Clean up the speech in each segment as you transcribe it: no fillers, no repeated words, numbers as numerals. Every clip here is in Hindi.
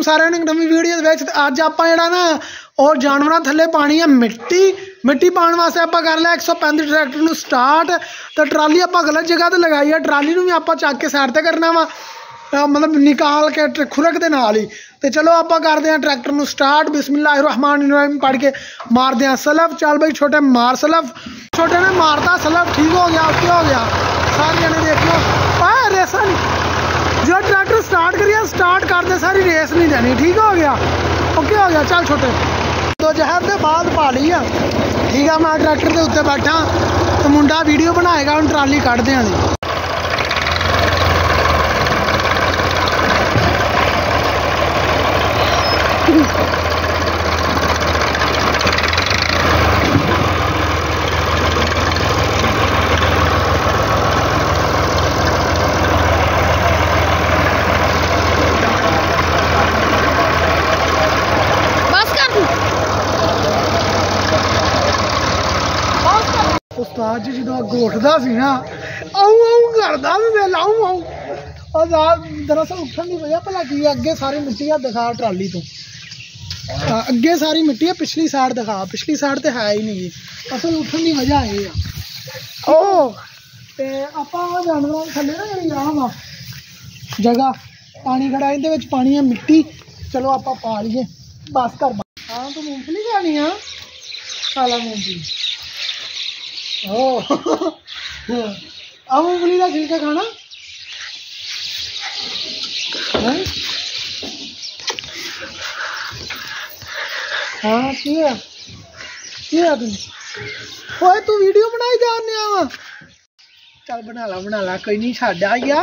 सारे नवी वीडियो अज आप ना और जानवर थले पानी है मिट्टी मिट्टी पाने वास्ते आप कर लिया 135 ट्रैक्टर में स्टार्ट। तो ट्राली आप गलत जगह पर लगाई है, ट्राली भी आप चक के साइड पर करना वा मतलब निकाल के खुरक के नाल ही। तो चलो आप करते हैं ट्रैक्टर में स्टार्ट। बिस्मिल्लाहिर्रहमानिर्रहीम पढ़ के मारते हैं सलफ। चल भाई छोटे मार सलफ, छोटे ने मारता सलफ, ठीक हो गया, ओके हो गया। सारे जने देखियो रेसा नहीं, जो ट्रैक्टर स्टार्ट करिए स्टार्ट करते सारी रेस नहीं देनी, ठीक हो गया, ओके हो गया। चल छोटे तो जहर के बाद पा ली है, ठीक है। मैं ट्रैक्टर के उत्ते बैठा तो मुंडा वीडियो बनाएगा, हम ट्राली कढ़ते हैं। उस्ताद जी जो अगों उठता सी ना आऊ आऊ करता आऊ आऊ दरअसल उठन की वजह भला की अगे सारी मिट्टी है, दिखा ट्राली तो अगे सारी मिट्टी है, पिछली साइड दिखा, पिछली साइड तो है ही नहीं। असल उठन की वजह ये आप जानवर थले ना जी आ वा जगह पानी खड़ा, ये पानी है मिट्टी। चलो आप पा लीए बस कर। हाँ तो मूंगफली खानी है, काला मूंगफली मूंगफली का छिलका खाना है। हाँ की तुम ओए तू वीडियो बनाई जाने वा, चल बना ला कोई नहीं। साडा ही आ,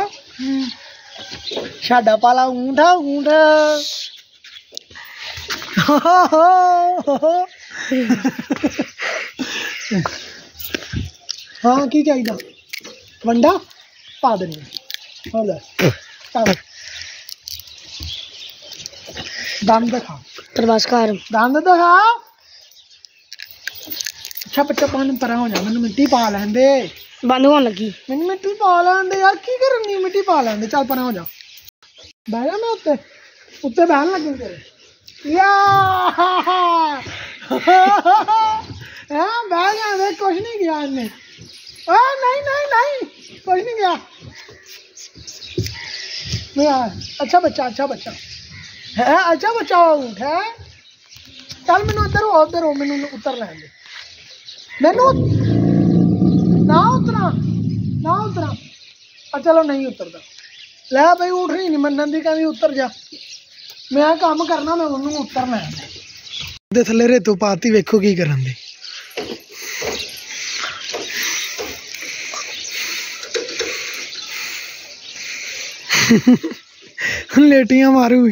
साडा पाला ऊंट आ ऊंट। हाँ की चाहिए वंडा पा देनी दंद दिखा प्रभासकार दंद दिखा। अच्छा बच्चा पानी परा हो जा, मैंने मिट्टी पा लैन दे, बंद होने लगी, मैंने मिट्टी पा लैन दे यार, की करनी मिट्टी पा लैन दे। चल परा हो जा, बह जा मैं उत्ते उत्ते बहन लगी तेरे या बह जा, कुछ नहीं किया इन्हें, नहीं नहीं नहीं कुछ नहीं गया। अच्छा बच्चा है, अच्छा बच्चा ऊँट है। चल मैनू उधर हो मैनू उतर लैन दे, मैनू ना उतरा चलो नहीं उतरता। लै भाई ऊँट नहीं मनन दी, कहती उतर जा, मैं काम करना, मैं उन्होंने उतर लैन दे। थले रेतू पाती, वेखो की करन दी। लेटियां मारू